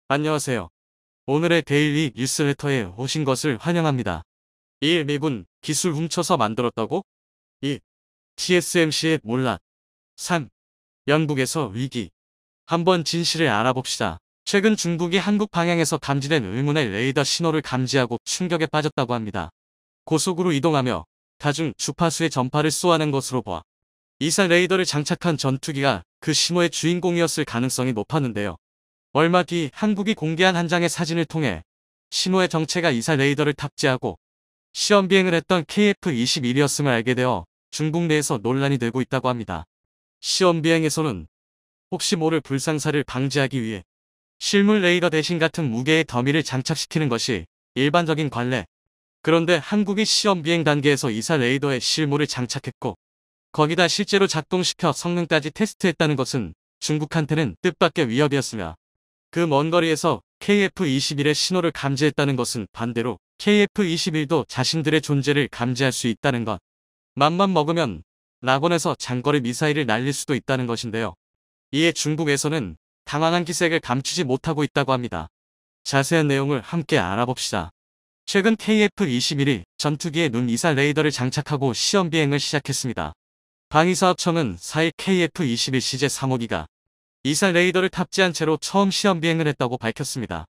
안녕하세요. 오늘의 데일리 뉴스레터에 오신 것을 환영합니다. 1. 미군 기술 훔쳐서 만들었다고? 2. TSMC의 몰락. 3. 영국에서 위기. 한번 진실을 알아봅시다. 최근 중국이 한국 방향에서 감지된 의문의 레이더 신호를 감지하고 충격에 빠졌다고 합니다. 고속으로 이동하며 다중 주파수의 전파를 쏘아낸 것으로 보아 이사 레이더를 장착한 전투기가 그 신호의 주인공이었을 가능성이 높았는데요. 얼마 뒤 한국이 공개한 한 장의 사진을 통해 신호의 정체가 이사 레이더를 탑재하고 시험 비행을 했던 KF-21이었음을 알게 되어 중국 내에서 논란이 되고 있다고 합니다. 시험 비행에서는 혹시 모를 불상사를 방지하기 위해 실물 레이더 대신 같은 무게의 더미를 장착시키는 것이 일반적인 관례. 그런데 한국이 시험 비행 단계에서 이사 레이더에 실물을 장착했고 거기다 실제로 작동시켜 성능까지 테스트했다는 것은 중국한테는 뜻밖의 위협이었으며 그 먼 거리에서 KF-21의 신호를 감지했다는 것은 반대로 KF-21도 자신들의 존재를 감지할 수 있다는 것. 맘만 먹으면 낙원에서 장거리 미사일을 날릴 수도 있다는 것인데요. 이에 중국에서는 당황한 기색을 감추지 못하고 있다고 합니다. 자세한 내용을 함께 알아봅시다. 최근 KF-21이 전투기에 눈 이사 레이더를 장착하고 시험 비행을 시작했습니다. 방위사업청은 4일 KF-21 CJ-3호기가 이사 레이더를 탑재한 채로 처음 시험 비행을 했다고 밝혔습니다.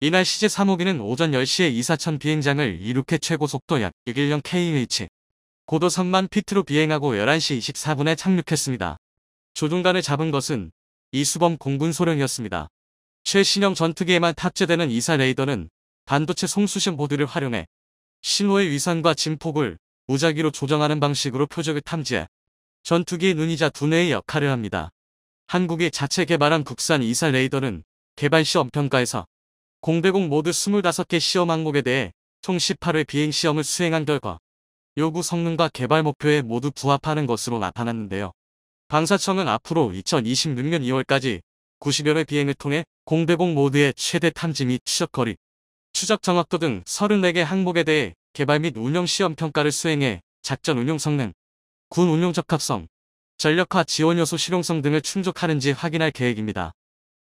이날 CJ-3호기는 오전 10시에 이사천 비행장을 이륙해 최고 속도 약 610km, 고도 3만 피트로 비행하고 11시 24분에 착륙했습니다. 조종관을 잡은 것은 이수범 공군소령이었습니다. 최신형 전투기에만 탑재되는 이사 레이더는 반도체 송수신 보드를 활용해 신호의 위상과 진폭을 무작위로 조정하는 방식으로 표적을 탐지해 전투기의 눈이자 두뇌의 역할을 합니다. 한국이 자체 개발한 국산 이사 레이더는 개발 시험 평가에서 공대공 모두 25개 시험 항목에 대해 총 18회 비행 시험을 수행한 결과 요구 성능과 개발 목표에 모두 부합하는 것으로 나타났는데요. 방사청은 앞으로 2026년 2월까지 90여 회 비행을 통해 공대공 모드의 최대 탐지 및 추적거리, 추적 정확도 등 34개 항목에 대해 개발 및 운영 시험 평가를 수행해 작전 운용 성능, 군 운용 적합성, 전력화 지원 요소 실용성 등을 충족하는지 확인할 계획입니다.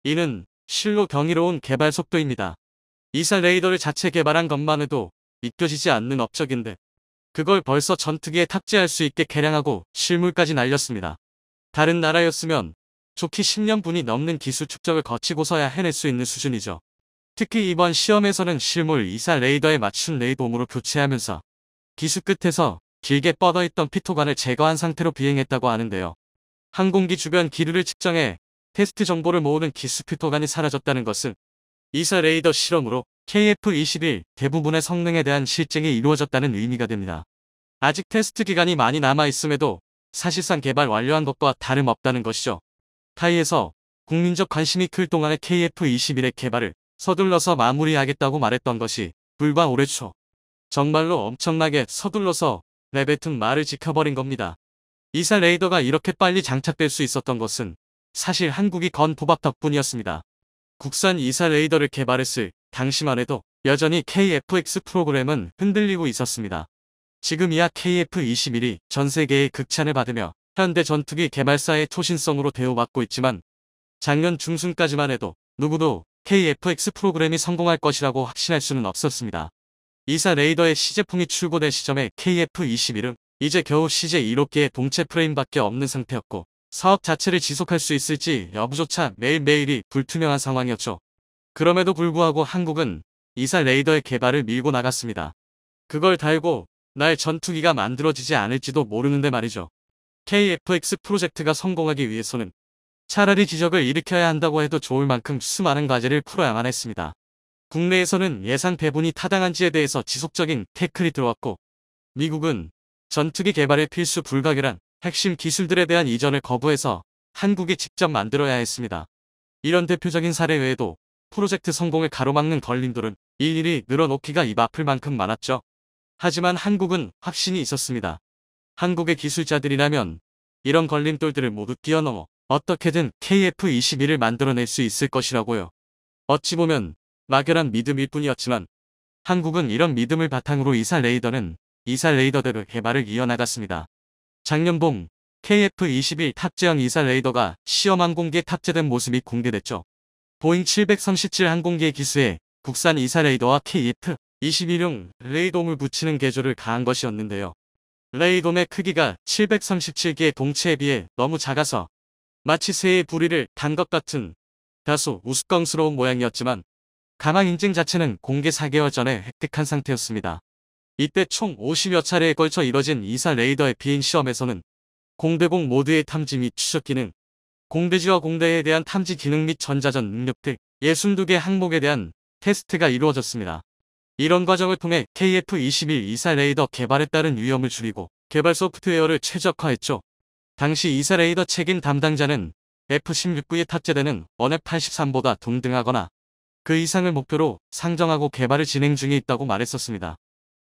이는 실로 경이로운 개발 속도입니다. 이사 레이더를 자체 개발한 것만 해도 믿겨지지 않는 업적인데 그걸 벌써 전투기에 탑재할 수 있게 개량하고 실물까지 날렸습니다. 다른 나라였으면 좋기 10년분이 넘는 기술 축적을 거치고서야 해낼 수 있는 수준이죠. 특히 이번 시험에서는 실물 이사 레이더에 맞춘 레이돔으로 교체하면서 기수 끝에서 길게 뻗어있던 피토관을 제거한 상태로 비행했다고 하는데요. 항공기 주변 기류를 측정해 테스트 정보를 모으는 기수 피토관이 사라졌다는 것은 이사 레이더 실험으로 KF-21 대부분의 성능에 대한 실증이 이루어졌다는 의미가 됩니다. 아직 테스트 기간이 많이 남아있음에도 사실상 개발 완료한 것과 다름없다는 것이죠. 타이에서 국민적 관심이 클 동안의 KF-21의 개발을 서둘러서 마무리하겠다고 말했던 것이 불과 올해 초. 정말로 엄청나게 서둘러서 내뱉은 말을 지켜버린 겁니다. 이사 레이더가 이렇게 빨리 장착될 수 있었던 것은 사실 한국이 건 도박 덕분이었습니다. 국산 이사 레이더를 개발했을 당시만 해도 여전히 KF-X 프로그램은 흔들리고 있었습니다. 지금이야 KF-21이 전 세계의 극찬을 받으며 현대 전투기 개발사의 초신성으로 대우받고 있지만 작년 중순까지만 해도 누구도 KF-X 프로그램이 성공할 것이라고 확신할 수는 없었습니다. 이사 레이더의 시제품이 출고될 시점에 KF-21은 이제 겨우 CJ-1호기의 동체 프레임밖에 없는 상태였고 사업 자체를 지속할 수 있을지 여부조차 매일매일이 불투명한 상황이었죠. 그럼에도 불구하고 한국은 이사 레이더의 개발을 밀고 나갔습니다. 그걸 달고 날 전투기가 만들어지지 않을지도 모르는데 말이죠. KF-X 프로젝트가 성공하기 위해서는 차라리 지적을 일으켜야 한다고 해도 좋을 만큼 수많은 과제를 풀어야만 했습니다. 국내에서는 예산 배분이 타당한지에 대해서 지속적인 태클이 들어왔고 미국은 전투기 개발에 필수 불가결한 핵심 기술들에 대한 이전을 거부해서 한국이 직접 만들어야 했습니다. 이런 대표적인 사례 외에도 프로젝트 성공을 가로막는 걸림돌은 일일이 늘어놓기가 입 아플 만큼 많았죠. 하지만 한국은 확신이 있었습니다. 한국의 기술자들이라면 이런 걸림돌들을 모두 뛰어넘어 어떻게든 KF-21을 만들어낼 수 있을 것이라고요. 어찌 보면 막연한 믿음일 뿐이었지만 한국은 이런 믿음을 바탕으로 이사 레이더대로 개발을 이어나갔습니다. 작년 봄 KF-21 탑재형 이사 레이더가 시험 항공기에 탑재된 모습이 공개됐죠. 보잉 737 항공기의 기수에 국산 이사 레이더와 KF-21용 레이돔을 붙이는 개조를 가한 것이었는데요. 레이돔의 크기가 737개의 동체에 비해 너무 작아서 마치 새의 부리를 단 것 같은 다소 우스꽝스러운 모양이었지만 가망 인증 자체는 공개 4개월 전에 획득한 상태였습니다. 이때 총 50여 차례에 걸쳐 이뤄진 이사 레이더의 비행 시험에서는 공대공 모드의 탐지 및 추적 기능, 공대지와 공대에 대한 탐지 기능 및 전자전 능력 등 62개 항목에 대한 테스트가 이루어졌습니다. 이런 과정을 통해 KF-21 이사 레이더 개발에 따른 위험을 줄이고 개발 소프트웨어를 최적화했죠. 당시 이사 레이더 책임 담당자는 F-16구에 탑재되는 원F-83보다 동등하거나 그 이상을 목표로 상정하고 개발을 진행 중에 있다고 말했었습니다.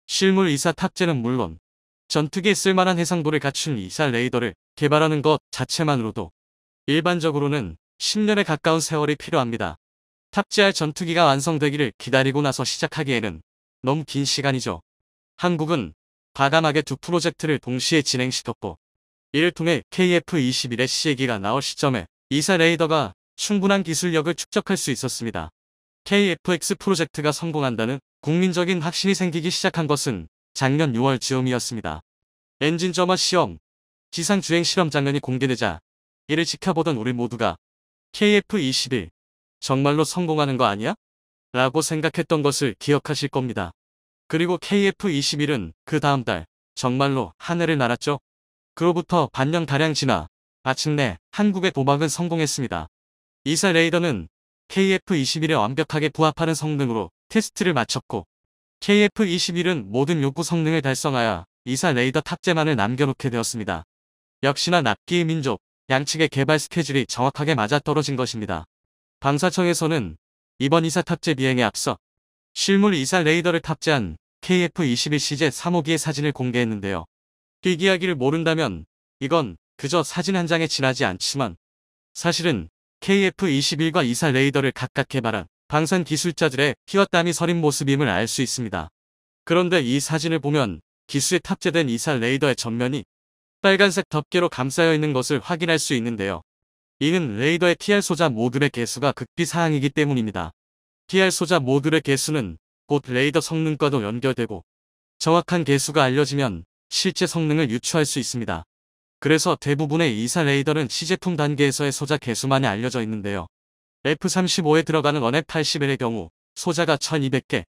실물 이사 탑재는 물론 전투기에 쓸만한 해상도를 갖춘 이사 레이더를 개발하는 것 자체만으로도 일반적으로는 10년에 가까운 세월이 필요합니다. 탑재할 전투기가 완성되기를 기다리고 나서 시작하기에는 너무 긴 시간이죠. 한국은 과감하게 두 프로젝트를 동시에 진행시켰고 이를 통해 KF-21의 시제기가 나올 시점에 이사 레이더가 충분한 기술력을 축적할 수 있었습니다. KF-X 프로젝트가 성공한다는 국민적인 확신이 생기기 시작한 것은 작년 6월 즈음이었습니다. 엔진 점화 시험, 지상 주행 실험 장면이 공개되자 이를 지켜보던 우리 모두가 KF-21 정말로 성공하는 거 아니야? 라고 생각했던 것을 기억하실 겁니다. 그리고 KF-21은 그 다음 달 정말로 하늘을 날았죠. 그로부터 반년가량 지나 마침내 한국의 도박은 성공했습니다. 이사 레이더는 KF-21에 완벽하게 부합하는 성능으로 테스트를 마쳤고 KF-21은 모든 요구 성능을 달성하여 이사 레이더 탑재만을 남겨놓게 되었습니다. 역시나 납기의 민족, 양측의 개발 스케줄이 정확하게 맞아떨어진 것입니다. 방사청에서는 이번 이사 탑재 비행에 앞서 실물 이사 레이더를 탑재한 KF-21 CZ 3호기의 사진을 공개했는데요. 뒷이야기를 모른다면 이건 그저 사진 한 장에 지나지 않지만 사실은 KF-21과 이사 레이더를 각각 개발한 방산 기술자들의 피와 땀이 서린 모습임을 알 수 있습니다. 그런데 이 사진을 보면 기수에 탑재된 이사 레이더의 전면이 빨간색 덮개로 감싸여 있는 것을 확인할 수 있는데요. 이는 레이더의 TR 소자 모듈의 개수가 극비 사항이기 때문입니다. TR 소자 모듈의 개수는 곧 레이더 성능과도 연결되고 정확한 개수가 알려지면 실제 성능을 유추할 수 있습니다. 그래서 대부분의 이사 레이더는 시제품 단계에서의 소자 개수만이 알려져 있는데요. F-35에 들어가는 원F 81의 경우 소자가 1200개,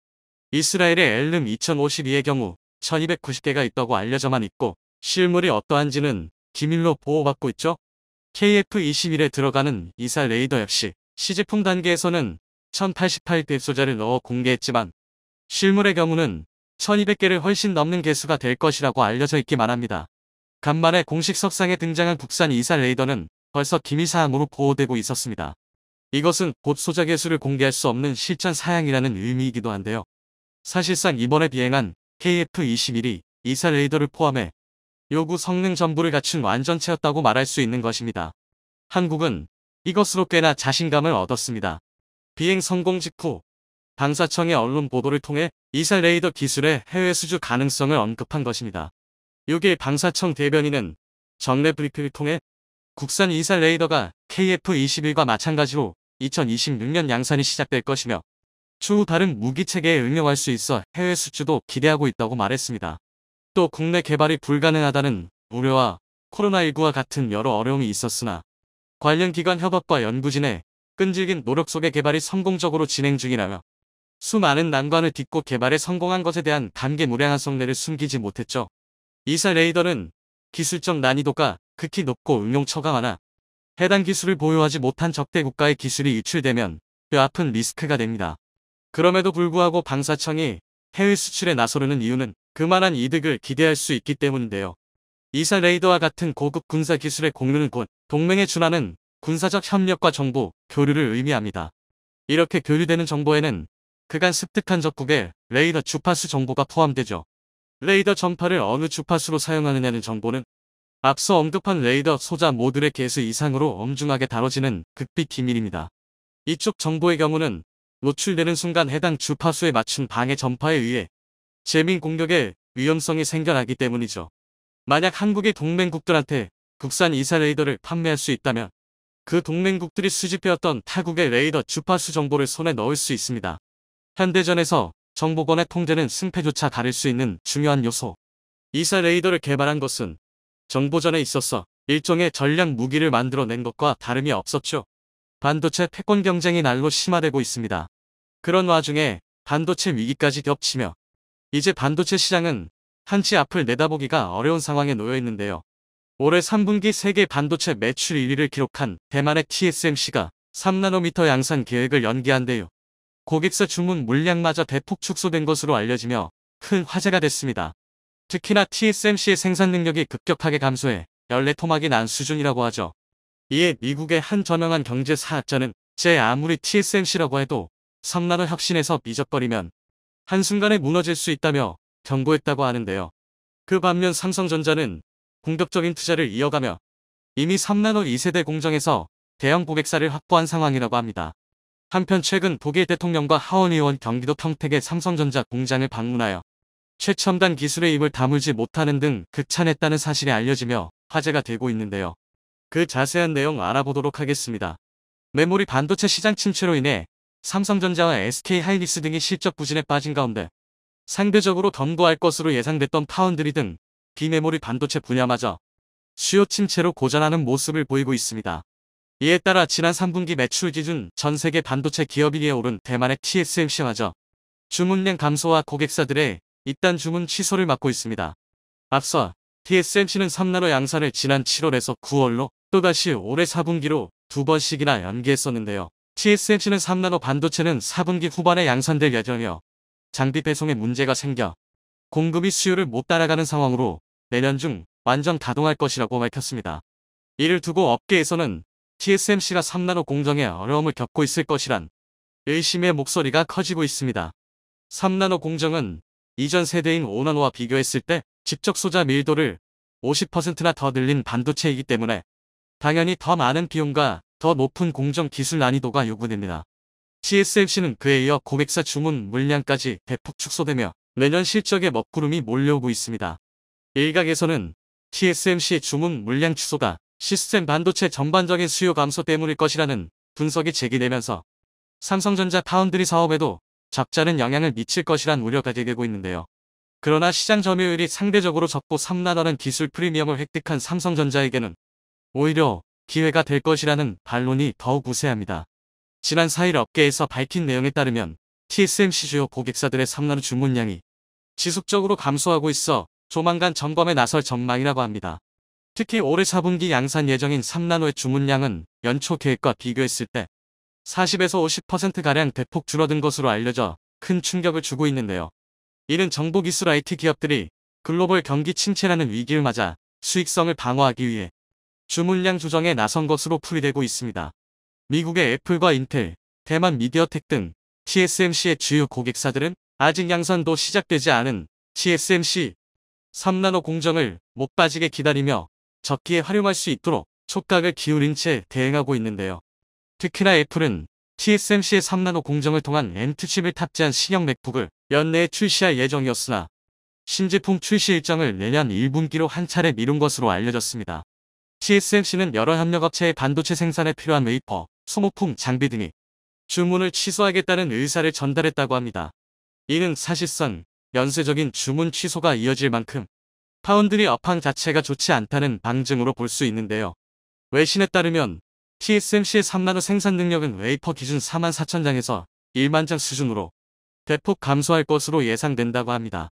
이스라엘의 엘름 2052의 경우 1290개가 있다고 알려져만 있고 실물이 어떠한지는 기밀로 보호받고 있죠. KF-21에 들어가는 이사 레이더 역시 시제품 단계에서는 1088개 소자를 넣어 공개했지만 실물의 경우는 1200개를 훨씬 넘는 개수가 될 것이라고 알려져 있기만 합니다. 간만에 공식 석상에 등장한 국산 이사 레이더는 벌써 기밀사항으로 보호되고 있었습니다. 이것은 곧 소자 개수를 공개할 수 없는 실전 사양이라는 의미이기도 한데요. 사실상 이번에 비행한 KF-21이 이사 레이더를 포함해 요구 성능 전부를 갖춘 완전체였다고 말할 수 있는 것입니다. 한국은 이것으로 꽤나 자신감을 얻었습니다. 비행 성공 직후 방사청의 언론 보도를 통해 이사 레이더 기술의 해외 수주 가능성을 언급한 것입니다. 6일 방사청 대변인은 정례 브리핑을 통해 국산 이사 레이더가 KF-21과 마찬가지로 2026년 양산이 시작될 것이며 추후 다른 무기체계에 응용할 수 있어 해외 수주도 기대하고 있다고 말했습니다. 또 국내 개발이 불가능하다는 우려와 코로나19와 같은 여러 어려움이 있었으나 관련 기관 협업과 연구진의 끈질긴 노력 속에 개발이 성공적으로 진행 중이라며 수많은 난관을 딛고 개발에 성공한 것에 대한 감개무량한 속내를 숨기지 못했죠. 이사 레이더는 기술적 난이도가 극히 높고 응용처가 많아 해당 기술을 보유하지 못한 적대 국가의 기술이 유출되면 뼈아픈 리스크가 됩니다. 그럼에도 불구하고 방사청이 해외 수출에 나서려는 이유는 그만한 이득을 기대할 수 있기 때문인데요. 이사 레이더와 같은 고급 군사 기술의 공유는 곧 동맹에 준하는 군사적 협력과 정보, 교류를 의미합니다. 이렇게 교류되는 정보에는 그간 습득한 적국의 레이더 주파수 정보가 포함되죠. 레이더 전파를 어느 주파수로 사용하느냐는 정보는 앞서 언급한 레이더 소자 모듈의 개수 이상으로 엄중하게 다뤄지는 극비 기밀입니다. 이쪽 정보의 경우는 노출되는 순간 해당 주파수에 맞춘 방해 전파에 의해 재민 공격의 위험성이 생겨나기 때문이죠. 만약 한국의 동맹국들한테 국산 이사 레이더를 판매할 수 있다면 그 동맹국들이 수집해왔던 타국의 레이더 주파수 정보를 손에 넣을 수 있습니다. 현대전에서 정보권의 통제는 승패조차 가릴 수 있는 중요한 요소. 이사 레이더를 개발한 것은 정보전에 있어서 일종의 전략 무기를 만들어낸 것과 다름이 없었죠. 반도체 패권 경쟁이 날로 심화되고 있습니다. 그런 와중에 반도체 위기까지 겹치며 이제 반도체 시장은 한치 앞을 내다보기가 어려운 상황에 놓여 있는데요. 올해 3분기 세계 반도체 매출 1위를 기록한 대만의 TSMC가 3나노미터 양산 계획을 연기한대요. 고객사 주문 물량마저 대폭 축소된 것으로 알려지며 큰 화제가 됐습니다. 특히나 TSMC의 생산 능력이 급격하게 감소해 연례 토막이 난 수준이라고 하죠. 이에 미국의 한 저명한 경제 사학자는 제 아무리 TSMC라고 해도 3나노 혁신에서 미적거리면 한순간에 무너질 수 있다며 경고했다고 하는데요. 그 반면 삼성전자는 공격적인 투자를 이어가며 이미 3나노 2세대 공정에서 대형 고객사를 확보한 상황이라고 합니다. 한편 최근 독일 대통령과 하원 의원 경기도 평택의 삼성전자 공장을 방문하여 최첨단 기술의 힘을 다물지 못하는 등 극찬했다는 사실이 알려지며 화제가 되고 있는데요. 그 자세한 내용 알아보도록 하겠습니다. 메모리 반도체 시장 침체로 인해 삼성전자와 SK하이닉스 등이 실적 부진에 빠진 가운데 상대적으로 견고할 것으로 예상됐던 파운드리 등 비메모리 반도체 분야마저 수요 침체로 고전하는 모습을 보이고 있습니다. 이에 따라 지난 3분기 매출 기준 전 세계 반도체 기업 1위에 오른 대만의 TSMC마저 주문량 감소와 고객사들의 잇단 주문 취소를 맡고 있습니다. 앞서 TSMC는 3나노 양산을 지난 7월에서 9월로 또다시 올해 4분기로 2번씩이나 연기했었는데요. TSMC는 3나노 반도체는 4분기 후반에 양산될 예정이며 장비 배송에 문제가 생겨 공급이 수요를 못 따라가는 상황으로 내년 중 완전 가동할 것이라고 밝혔습니다. 이를 두고 업계에서는 TSMC가 3나노 공정에 어려움을 겪고 있을 것이란 의심의 목소리가 커지고 있습니다. 3나노 공정은 이전 세대인 5나노와 비교했을 때 직접 소자 밀도를 50%나 더 늘린 반도체이기 때문에 당연히 더 많은 비용과 더 높은 공정 기술 난이도가 요구됩니다. TSMC는 그에 이어 고객사 주문 물량까지 대폭 축소되며 내년 실적에 먹구름이 몰려오고 있습니다. 일각에서는 TSMC의 주문 물량 축소가 시스템 반도체 전반적인 수요 감소 때문일 것이라는 분석이 제기되면서 삼성전자 파운드리 사업에도 적잖은 영향을 미칠 것이란 우려가 제기되고 있는데요. 그러나 시장 점유율이 상대적으로 적고 3나노는 기술 프리미엄을 획득한 삼성전자에게는 오히려 기회가 될 것이라는 반론이 더욱 우세합니다. 지난 4일 업계에서 밝힌 내용에 따르면 TSMC 주요 고객사들의 3나노 주문량이 지속적으로 감소하고 있어 조만간 점검에 나설 전망이라고 합니다. 특히 올해 4분기 양산 예정인 3나노의 주문량은 연초 계획과 비교했을 때 40에서 50%가량 대폭 줄어든 것으로 알려져 큰 충격을 주고 있는데요. 이는 정보기술 IT 기업들이 글로벌 경기 침체라는 위기를 맞아 수익성을 방어하기 위해 주문량 조정에 나선 것으로 풀이되고 있습니다. 미국의 애플과 인텔, 대만 미디어텍 등 TSMC의 주요 고객사들은 아직 양산도 시작되지 않은 TSMC 3나노 공정을 못 빠지게 기다리며 적기에 활용할 수 있도록 촉각을 기울인 채 대응하고 있는데요. 특히나 애플은 TSMC의 3나노 공정을 통한 M2칩을 탑재한 신형 맥북을 연내에 출시할 예정이었으나 신제품 출시 일정을 내년 1분기로 한 차례 미룬 것으로 알려졌습니다. TSMC는 여러 협력업체의 반도체 생산에 필요한 웨이퍼, 소모품, 장비 등이 주문을 취소하겠다는 의사를 전달했다고 합니다. 이는 사실상 연쇄적인 주문 취소가 이어질 만큼 파운드리 업황 자체가 좋지 않다는 방증으로 볼 수 있는데요. 외신에 따르면 TSMC의 3나노 생산 능력은 웨이퍼 기준 44,000장에서 10,000장 수준으로 대폭 감소할 것으로 예상된다고 합니다.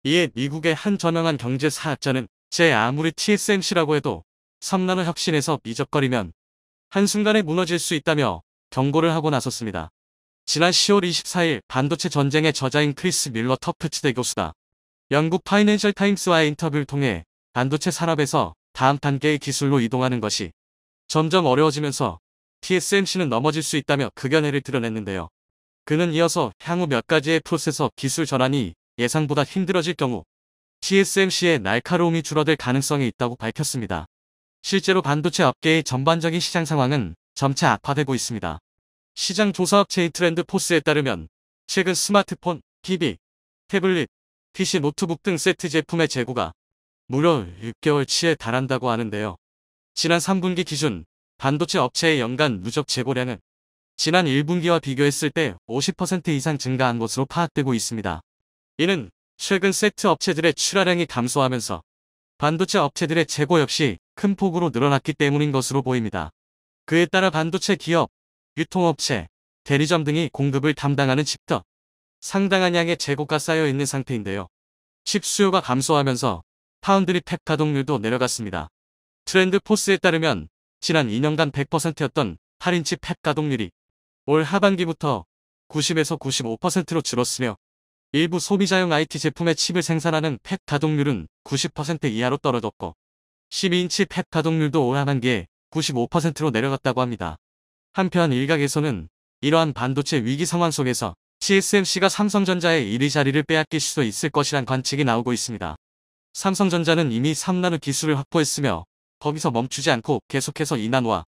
이에 미국의 한 저명한 경제 사학자는 제 아무리 TSMC라고 해도 3나노 혁신에서 미적거리면 한순간에 무너질 수 있다며 경고를 하고 나섰습니다. 지난 10월 24일 반도체 전쟁의 저자인 크리스 밀러 터프트대 교수가 영국 파이낸셜 타임스와의 인터뷰를 통해 반도체 산업에서 다음 단계의 기술로 이동하는 것이 점점 어려워지면서 TSMC는 넘어질 수 있다며 극연해를 드러냈는데요. 그는 이어서 향후 몇 가지의 프로세서 기술 전환이 예상보다 힘들어질 경우 TSMC의 날카로움이 줄어들 가능성이 있다고 밝혔습니다. 실제로 반도체 업계의 전반적인 시장 상황은 점차 악화되고 있습니다. 시장 조사업체인 트렌드 포스에 따르면 최근 스마트폰, TV, 태블릿, PC 노트북 등 세트 제품의 재고가 무려 6개월치에 달한다고 하는데요. 지난 3분기 기준 반도체 업체의 연간 누적 재고량은 지난 1분기와 비교했을 때 50% 이상 증가한 것으로 파악되고 있습니다. 이는 최근 세트 업체들의 출하량이 감소하면서 반도체 업체들의 재고 역시 큰 폭으로 늘어났기 때문인 것으로 보입니다. 그에 따라 반도체 기업, 유통업체, 대리점 등이 공급을 담당하는 칩도 상당한 양의 재고가 쌓여 있는 상태인데요. 칩 수요가 감소하면서 파운드리 팹 가동률도 내려갔습니다. 트렌드 포스에 따르면 지난 2년간 100%였던 8인치 팹 가동률이 올 하반기부터 90에서 95%로 줄었으며 일부 소비자용 IT 제품의 칩을 생산하는 팹 가동률은 90% 이하로 떨어졌고 12인치 팹 가동률도 올 하반기에 95%로 내려갔다고 합니다. 한편 일각에서는 이러한 반도체 위기 상황 속에서 TSMC가 삼성전자의 1위 자리를 빼앗길 수도 있을 것이란 관측이 나오고 있습니다. 삼성전자는 이미 3나노 기술을 확보했으며 거기서 멈추지 않고 계속해서 2나노와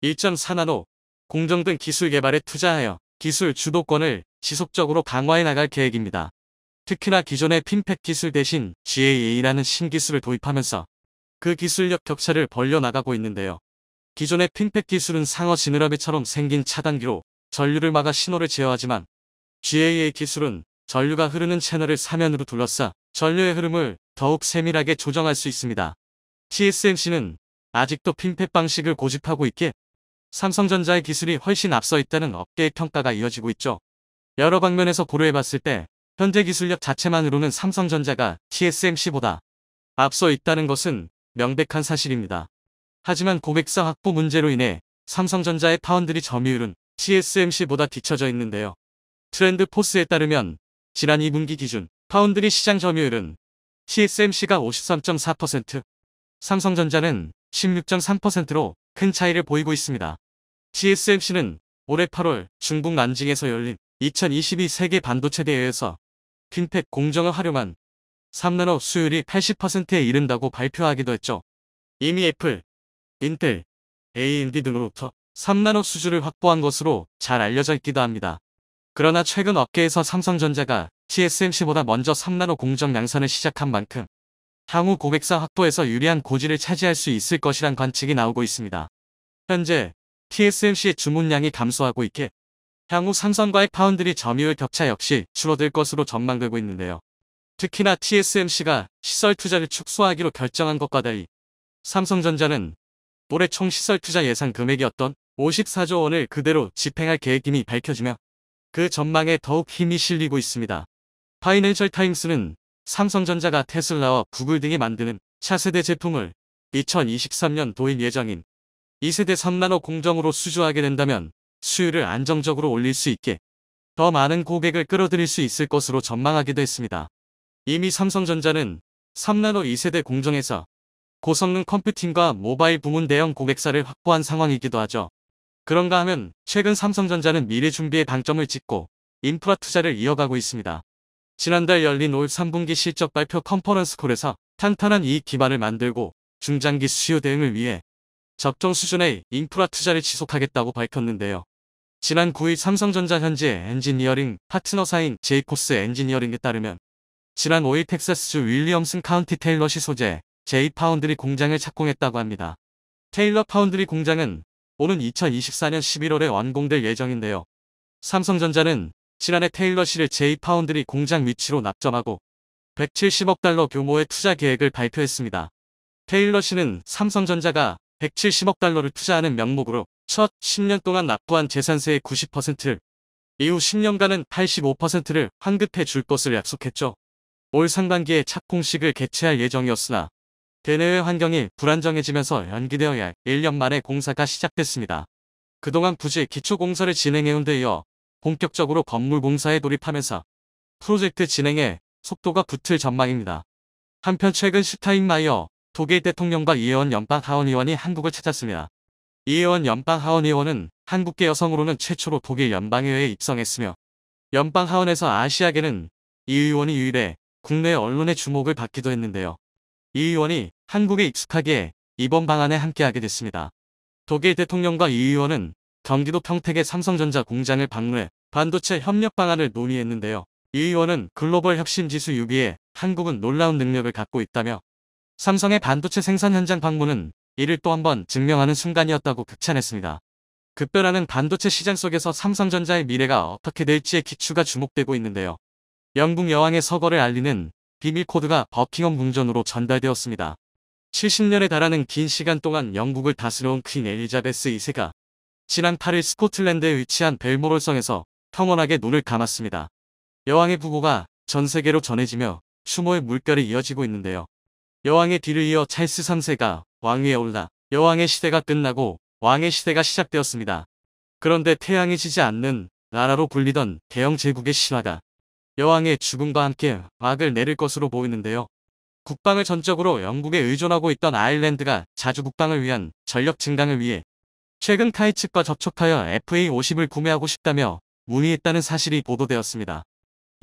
1.4나노 공정 등 기술 개발에 투자하여 기술 주도권을 지속적으로 강화해 나갈 계획입니다. 특히나 기존의 핀팹 기술 대신 GAA라는 신기술을 도입하면서 그 기술력 격차를 벌려나가고 있는데요. 기존의 핀팹 기술은 상어 지느러미처럼 생긴 차단기로 전류를 막아 신호를 제어하지만 GAA 기술은 전류가 흐르는 채널을 사면으로 둘러싸 전류의 흐름을 더욱 세밀하게 조정할 수 있습니다. TSMC는 아직도 핀팹 방식을 고집하고 있기에 삼성전자의 기술이 훨씬 앞서 있다는 업계의 평가가 이어지고 있죠. 여러 방면에서 고려해봤을 때 현재 기술력 자체만으로는 삼성전자가 TSMC보다 앞서 있다는 것은 명백한 사실입니다. 하지만 고객사 확보 문제로 인해 삼성전자의 파운드리 점유율은 TSMC보다 뒤처져 있는데요. 트렌드 포스에 따르면 지난 2분기 기준 파운드리 시장 점유율은 TSMC가 53.4%, 삼성전자는 16.3%로 큰 차이를 보이고 있습니다. TSMC는 올해 8월 중국 난징에서 열린 2022 세계 반도체 대회에서 핀팹 공정을 활용한 3나노 수율이 80%에 이른다고 발표하기도 했죠. 이미 애플, 인텔, AMD 등으로부터 3나노 수준을 확보한 것으로 잘 알려져 있기도 합니다. 그러나 최근 업계에서 삼성전자가 TSMC보다 먼저 3나노 공정 양산을 시작한 만큼 향후 고객사 확보에서 유리한 고지를 차지할 수 있을 것이란 관측이 나오고 있습니다. 현재 TSMC의 주문량이 감소하고 있기에 향후 삼성과의 파운드리 점유율 격차 역시 줄어들 것으로 전망되고 있는데요. 특히나 TSMC가 시설 투자를 축소하기로 결정한 것과 달리 삼성전자는 올해 총 시설 투자 예상 금액이었던 54조 원을 그대로 집행할 계획임이 밝혀지며 그 전망에 더욱 힘이 실리고 있습니다. 파이낸셜 타임스는 삼성전자가 테슬라와 구글 등이 만드는 차세대 제품을 2023년 도입 예정인 2세대 3나노 공정으로 수주하게 된다면 수율을 안정적으로 올릴 수 있게 더 많은 고객을 끌어들일 수 있을 것으로 전망하기도 했습니다. 이미 삼성전자는 3나노 2세대 공정에서 고성능 컴퓨팅과 모바일 부문 대형 고객사를 확보한 상황이기도 하죠. 그런가 하면 최근 삼성전자는 미래 준비에 방점을 찍고 인프라 투자를 이어가고 있습니다. 지난달 열린 올 3분기 실적 발표 컨퍼런스콜에서 탄탄한 이익 기반을 만들고 중장기 수요 대응을 위해 적정 수준의 인프라 투자를 지속하겠다고 밝혔는데요. 지난 9일 삼성전자 현재 엔지니어링 파트너사인 제이코스 엔지니어링에 따르면 지난 5일 텍사스주 윌리엄슨 카운티 테일러시 소재 제이파운드리 공장을 착공했다고 합니다. 테일러 파운드리 공장은 오는 2024년 11월에 완공될 예정인데요. 삼성전자는 지난해 테일러시를 제이파운드리 공장 위치로 납점하고 170억 달러 규모의 투자 계획을 발표했습니다. 테일러시는 삼성전자가 170억 달러를 투자하는 명목으로 첫 10년 동안 납부한 재산세의 90%를 이후 10년간은 85%를 환급해 줄 것을 약속했죠. 올 상반기에 착공식을 개최할 예정이었으나 대내외 환경이 불안정해지면서 연기되어 약 1년 만에 공사가 시작됐습니다. 그동안 부지 기초공사를 진행해온 데 이어 본격적으로 건물 공사에 돌입하면서 프로젝트 진행에 속도가 붙을 전망입니다. 한편 최근 슈타인마이어 독일 대통령과 이혜원 연방하원의원이 한국을 찾았습니다. 이혜원 연방하원의원은 한국계 여성으로는 최초로 독일 연방의회에 입성했으며 연방하원에서 아시아계는 이 의원이 유일해 국내 언론의 주목을 받기도 했는데요. 이 의원이 한국에 익숙하기에 이번 방안에 함께하게 됐습니다. 독일 대통령과 이 의원은 경기도 평택의 삼성전자 공장을 방문해 반도체 협력 방안을 논의했는데요. 이 의원은 글로벌 혁신지수 6위에 한국은 놀라운 능력을 갖고 있다며 삼성의 반도체 생산 현장 방문은 이를 또 한 번 증명하는 순간이었다고 극찬했습니다. 급변하는 반도체 시장 속에서 삼성전자의 미래가 어떻게 될지에 기추가 주목되고 있는데요. 영국 여왕의 서거를 알리는 비밀 코드가 버킹엄 궁전으로 전달되었습니다. 70년에 달하는 긴 시간 동안 영국을 다스려온 퀸 엘리자베스 2세가 지난 8일 스코틀랜드에 위치한 벨모럴 성에서 평온하게 눈을 감았습니다. 여왕의 부고가 전 세계로 전해지며 추모의 물결이 이어지고 있는데요. 여왕의 뒤를 이어 찰스 3세가 왕위에 올라 여왕의 시대가 끝나고 왕의 시대가 시작되었습니다. 그런데 태양이 지지 않는 나라로 불리던 대영 제국의 신화가 여왕의 죽음과 함께 막을 내릴 것으로 보이는데요. 국방을 전적으로 영국에 의존하고 있던 아일랜드가 자주 국방을 위한 전력 증강을 위해 최근 카이 측과 접촉하여 FA-50을 구매하고 싶다며 문의했다는 사실이 보도되었습니다.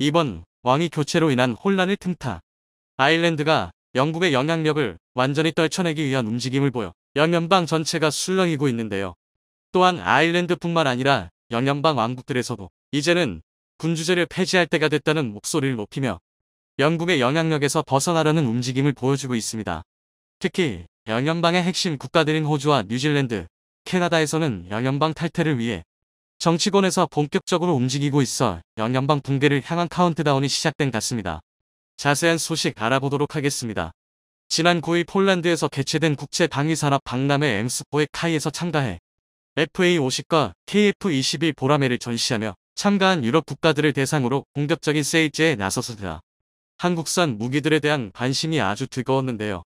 이번 왕위 교체로 인한 혼란을 틈타 아일랜드가 영국의 영향력을 완전히 떨쳐내기 위한 움직임을 보여 영연방 전체가 술렁이고 있는데요. 또한 아일랜드뿐만 아니라 영연방 왕국들에서도 이제는 군주제를 폐지할 때가 됐다는 목소리를 높이며 영국의 영향력에서 벗어나려는 움직임을 보여주고 있습니다. 특히 영연방의 핵심 국가들인 호주와 뉴질랜드, 캐나다에서는 영연방 탈퇴를 위해 정치권에서 본격적으로 움직이고 있어 영연방 붕괴를 향한 카운트다운이 시작된 같습니다. 자세한 소식 알아보도록 하겠습니다. 지난 9일 폴란드에서 개최된 국제방위산업 박람회 엠스포의 카이에서 참가해 FA-50과 KF-21 보라매를 전시하며 참가한 유럽 국가들을 대상으로 공격적인 세일즈에 나섰습니다. 한국산 무기들에 대한 관심이 아주 뜨거웠는데요.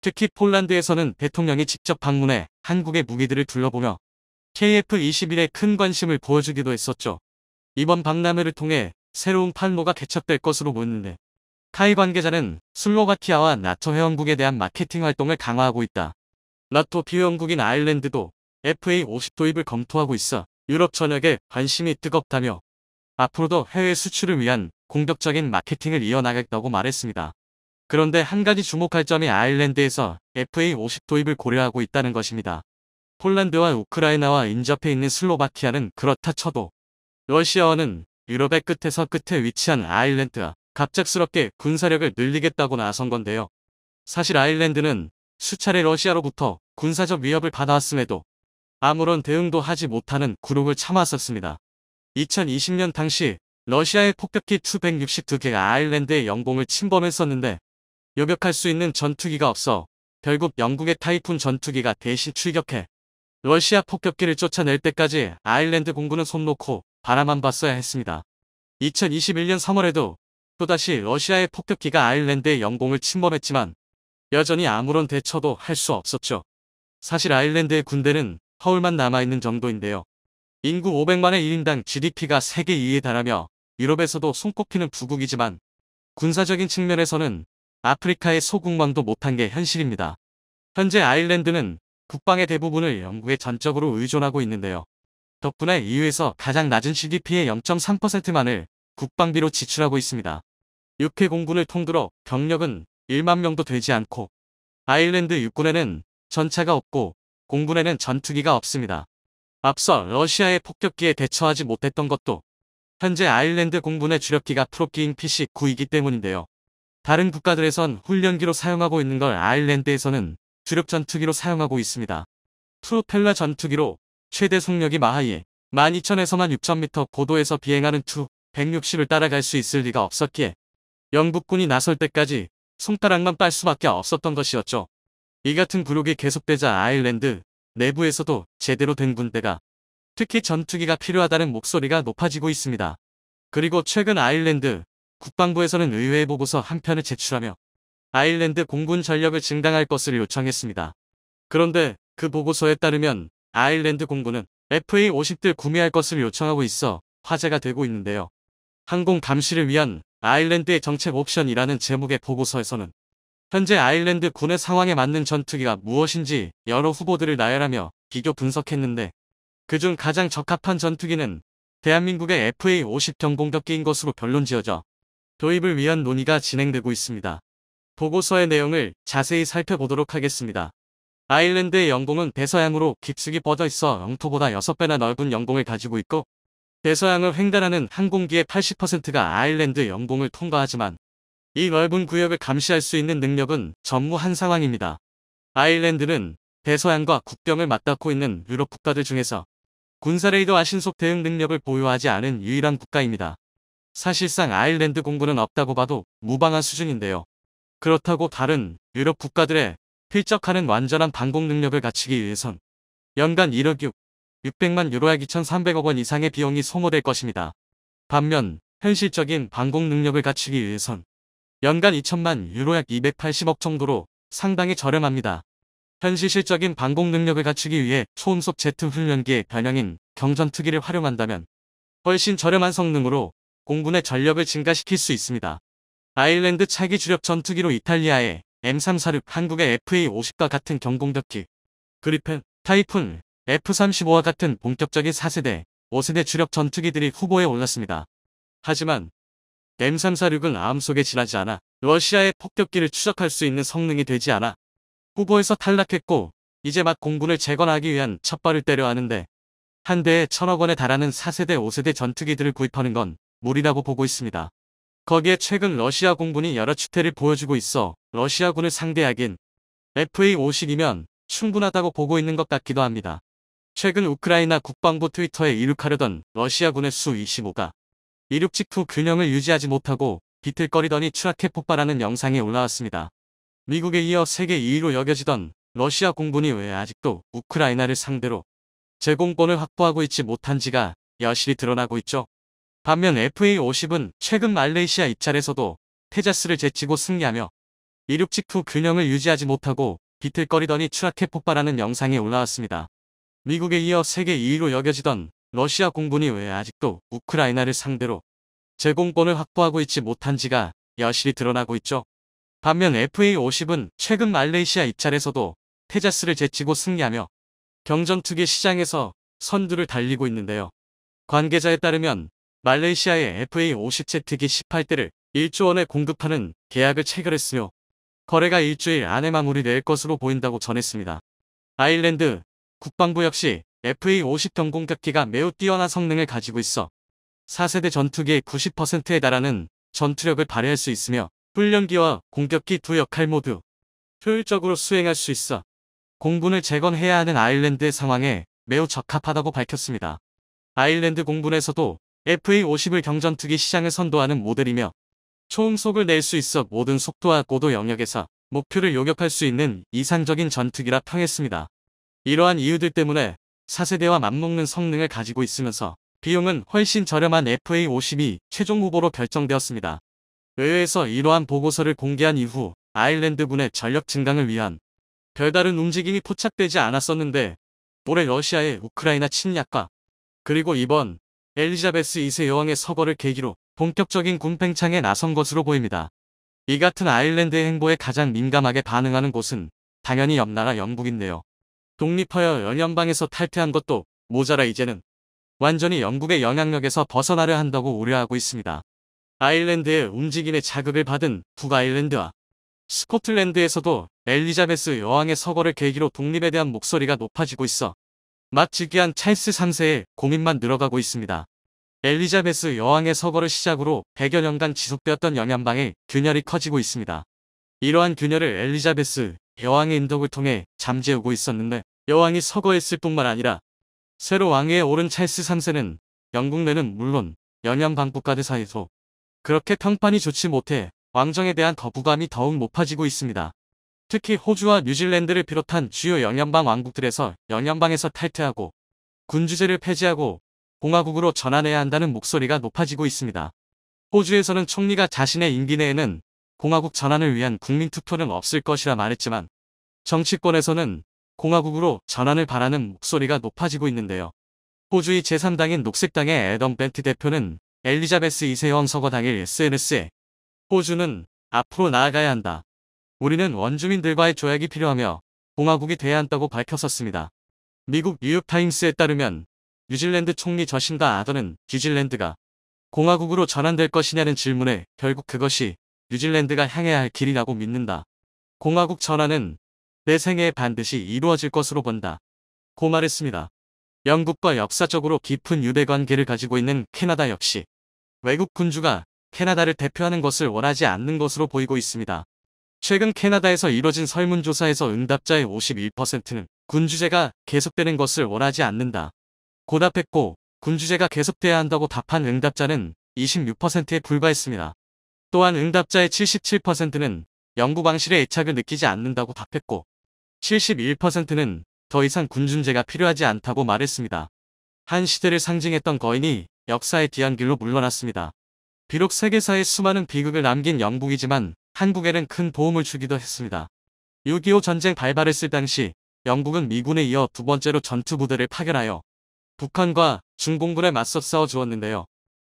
특히 폴란드에서는 대통령이 직접 방문해 한국의 무기들을 둘러보며 KF-21에 큰 관심을 보여주기도 했었죠. 이번 박람회를 통해 새로운 판로가 개척될 것으로 보이는데 카이 관계자는 슬로바키아와 나토 회원국에 대한 마케팅 활동을 강화하고 있다. 나토 비회원국인 아일랜드도 FA-50 도입을 검토하고 있어 유럽 전역에 관심이 뜨겁다며 앞으로도 해외 수출을 위한 공격적인 마케팅을 이어나가겠다고 말했습니다. 그런데 한 가지 주목할 점이 아일랜드에서 FA-50 도입을 고려하고 있다는 것입니다. 폴란드와 우크라이나와 인접해 있는 슬로바키아는 그렇다 쳐도 러시아와는 유럽의 끝에서 끝에 위치한 아일랜드가 갑작스럽게 군사력을 늘리겠다고 나선 건데요. 사실 아일랜드는 수차례 러시아로부터 군사적 위협을 받아왔음에도 아무런 대응도 하지 못하는 굴욕을 참았었습니다. 2020년 당시 러시아의 폭격기 Tu-162개가 아일랜드의 영공을 침범했었는데 요격할 수 있는 전투기가 없어 결국 영국의 타이푼 전투기가 대신 출격해 러시아 폭격기를 쫓아낼 때까지 아일랜드 공군은 손 놓고 바라만 봤어야 했습니다. 2021년 3월에도 또다시 러시아의 폭격기가 아일랜드의 영공을 침범했지만 여전히 아무런 대처도 할 수 없었죠. 사실 아일랜드의 군대는 허울만 남아있는 정도인데요. 인구 500만의 1인당 GDP가 세계 2위에 달하며 유럽에서도 손꼽히는 부국이지만 군사적인 측면에서는 아프리카의 소국망도 못한 게 현실입니다. 현재 아일랜드는 국방의 대부분을 영국에 전적으로 의존하고 있는데요. 덕분에 EU에서 가장 낮은 GDP의 0.3%만을 국방비로 지출하고 있습니다. 6회 공군을 통틀어 병력은 1만 명도 되지 않고 아일랜드 육군에는 전차가 없고 공군에는 전투기가 없습니다. 앞서 러시아의 폭격기에 대처하지 못했던 것도 현재 아일랜드 공군의 주력기가 프로기인 PC-9이기 때문인데요. 다른 국가들에선 훈련기로 사용하고 있는 걸 아일랜드에서는 주력 전투기로 사용하고 있습니다. 프로펠러 전투기로 최대 속력이 마하에 12,000에서만 6,000m 고도에서 비행하는 Tu-160을 따라갈 수 있을 리가 없었기에 영국군이 나설 때까지 손가락만 빨 수밖에 없었던 것이었죠. 이 같은 굴욕이 계속되자 아일랜드 내부에서도 제대로 된 군대가 특히 전투기가 필요하다는 목소리가 높아지고 있습니다. 그리고 최근 아일랜드 국방부에서는 의회 보고서 한 편을 제출하며 아일랜드 공군 전력을 증강할 것을 요청했습니다. 그런데 그 보고서에 따르면 아일랜드 공군은 FA-50들 구매할 것을 요청하고 있어 화제가 되고 있는데요. 항공 감시를 위한 아일랜드의 정책 옵션이라는 제목의 보고서에서는 현재 아일랜드 군의 상황에 맞는 전투기가 무엇인지 여러 후보들을 나열하며 비교 분석했는데 그중 가장 적합한 전투기는 대한민국의 FA-50 경공격기인 것으로 결론지어져 도입을 위한 논의가 진행되고 있습니다. 보고서의 내용을 자세히 살펴보도록 하겠습니다. 아일랜드의 영공은 대서양으로 깊숙이 뻗어 있어 영토보다 6배나 넓은 영공을 가지고 있고 대서양을 횡단하는 항공기의 80%가 아일랜드 영공을 통과하지만 이 넓은 구역을 감시할 수 있는 능력은 전무한 상황입니다. 아일랜드는 대서양과 국경을 맞닿고 있는 유럽 국가들 중에서 군사 레이더와 신속 대응 능력을 보유하지 않은 유일한 국가입니다. 사실상 아일랜드 공군은 없다고 봐도 무방한 수준인데요. 그렇다고 다른 유럽 국가들에 필적하는 완전한 방공 능력을 갖추기 위해선 연간 1억 600만 유로 약 2,300억 원 이상의 비용이 소모될 것입니다. 반면 현실적인 방공 능력을 갖추기 위해선 연간 2천만 유로 약 280억 정도로 상당히 저렴합니다. 현실적인 방공 능력을 갖추기 위해 초음속 제트 훈련기의 변형인 경전투기를 활용한다면 훨씬 저렴한 성능으로 공군의 전력을 증가시킬 수 있습니다. 아일랜드 차기 주력 전투기로 이탈리아의 M346, 한국의 FA50과 같은 경공격기, 그리펜, 타이푼, F-35와 같은 본격적인 4세대, 5세대 주력 전투기들이 후보에 올랐습니다. 하지만 M346은 마음속에 지나지 않아 러시아의 폭격기를 추적할 수 있는 성능이 되지 않아 후보에서 탈락했고 이제 막 공군을 재건하기 위한 첫발을 때려 하는데 한 대에 1,000억 원에 달하는 4세대 5세대 전투기들을 구입하는 건 무리라고 보고 있습니다. 거기에 최근 러시아 공군이 여러 추태를 보여주고 있어 러시아군을 상대하긴 FA50이면 충분하다고 보고 있는 것 같기도 합니다. 최근 우크라이나 국방부 트위터에 이륙하려던 러시아군의 수-25가 이륙 직후 균형을 유지하지 못하고 비틀거리더니 추락해 폭발하는 영상이 올라왔습니다. 미국에 이어 세계 2위로 여겨지던 러시아 공군이 왜 아직도 우크라이나를 상대로 제공권을 확보하고 있지 못한지가 여실히 드러나고 있죠. 반면 FA50은 최근 말레이시아 입찰에서도 테자스를 제치고 승리하며 이륙 직후 균형을 유지하지 못하고 비틀거리더니 추락해 폭발하는 영상이 올라왔습니다. 미국에 이어 세계 2위로 여겨지던 러시아 공군이 왜 아직도 우크라이나를 상대로 제공권을 확보하고 있지 못한지가 여실히 드러나고 있죠. 반면 FA50은 최근 말레이시아 입찰에서도 테자스를 제치고 승리하며 경전투기 시장에서 선두를 달리고 있는데요. 관계자에 따르면 말레이시아의 FA50 제트기 18대를 1조 원에 공급하는 계약을 체결했으며 거래가 일주일 안에 마무리될 것으로 보인다고 전했습니다. 아일랜드 국방부 역시 FA50 경공격기가 매우 뛰어난 성능을 가지고 있어 4세대 전투기의 90%에 달하는 전투력을 발휘할 수 있으며 훈련기와 공격기 두 역할 모두 효율적으로 수행할 수 있어 공군을 재건해야 하는 아일랜드의 상황에 매우 적합하다고 밝혔습니다. 아일랜드 공군에서도 FA50을 경전투기 시장을 선도하는 모델이며 초음속을 낼 수 있어 모든 속도와 고도 영역에서 목표를 요격할 수 있는 이상적인 전투기라 평했습니다. 이러한 이유들 때문에 4세대와 맞먹는 성능을 가지고 있으면서 비용은 훨씬 저렴한 FA50이 최종 후보로 결정되었습니다. 의회에서 이러한 보고서를 공개한 이후 아일랜드군의 전력 증강을 위한 별다른 움직임이 포착되지 않았었는데 올해 러시아의 우크라이나 침략과 그리고 이번 엘리자베스 2세 여왕의 서거를 계기로 본격적인 군팽창에 나선 것으로 보입니다. 이 같은 아일랜드의 행보에 가장 민감하게 반응하는 곳은 당연히 옆나라 영국인데요. 독립하여 연연방에서 탈퇴한 것도 모자라 이제는 완전히 영국의 영향력에서 벗어나려 한다고 우려하고 있습니다. 아일랜드의 움직임에 자극을 받은 북아일랜드와 스코틀랜드에서도 엘리자베스 여왕의 서거를 계기로 독립에 대한 목소리가 높아지고 있어 막 즉위한 찰스 3세의 고민만 늘어가고 있습니다. 엘리자베스 여왕의 서거를 시작으로 100여 년간 지속되었던 영연방의 균열이 커지고 있습니다. 이러한 균열을 엘리자베스 여왕의 인덕을 통해 잠재우고 있었는데 여왕이 서거했을 뿐만 아니라 새로 왕위에 오른 찰스 3세는 영국 내는 물론 영연방 국가들 사이에서 그렇게 평판이 좋지 못해 왕정에 대한 거부감이 더욱 높아지고 있습니다. 특히 호주와 뉴질랜드를 비롯한 주요 영연방 왕국들에서 영연방에서 탈퇴하고 군주제를 폐지하고 공화국으로 전환해야 한다는 목소리가 높아지고 있습니다. 호주에서는 총리가 자신의 임기 내에는 공화국 전환을 위한 국민투표는 없을 것이라 말했지만 정치권에서는 공화국으로 전환을 바라는 목소리가 높아지고 있는데요. 호주의 제3당인 녹색당의 애덤 벤트 대표는 엘리자베스 2세 여왕 서거 당일 SNS에 호주는 앞으로 나아가야 한다. 우리는 원주민들과의 조약이 필요하며 공화국이 돼야 한다고 밝혔었습니다. 미국 뉴욕타임스에 따르면 뉴질랜드 총리 저신다 아더는 뉴질랜드가 공화국으로 전환될 것이냐는 질문에 결국 그것이 뉴질랜드가 향해야 할 길이라고 믿는다. 공화국 전환은 내 생애에 반드시 이루어질 것으로 본다. 고 말했습니다. 영국과 역사적으로 깊은 유대관계를 가지고 있는 캐나다 역시 외국 군주가 캐나다를 대표하는 것을 원하지 않는 것으로 보이고 있습니다. 최근 캐나다에서 이뤄진 설문조사에서 응답자의 51%는 군주제가 계속되는 것을 원하지 않는다 고 답했고, 군주제가 계속돼야 한다고 답한 응답자는 26%에 불과했습니다. 또한 응답자의 77%는 영국 왕실의 애착을 느끼지 않는다고 답했고, 71%는 더 이상 군중제가 필요하지 않다고 말했습니다. 한 시대를 상징했던 거인이 역사의 뒤안길로 물러났습니다. 비록 세계사에 수많은 비극을 남긴 영국이지만 한국에는 큰 도움을 주기도 했습니다. 6.25 전쟁 발발했을 당시 영국은 미군에 이어 두 번째로 전투부대를 파견하여 북한과 중공군에 맞서 싸워 주었는데요.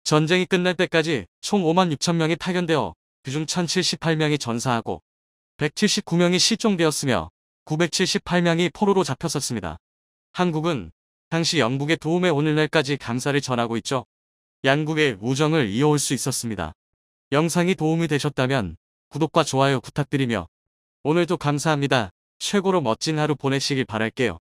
전쟁이 끝날 때까지 총 5만 6천 명이 파견되어 그중 1,078명이 전사하고 179명이 실종되었으며 978명이 포로로 잡혔었습니다. 한국은 당시 영국의 도움에 오늘날까지 감사를 전하고 있죠. 양국의 우정을 이어올 수 있었습니다. 영상이 도움이 되셨다면 구독과 좋아요 부탁드리며 오늘도 감사합니다. 최고로 멋진 하루 보내시길 바랄게요.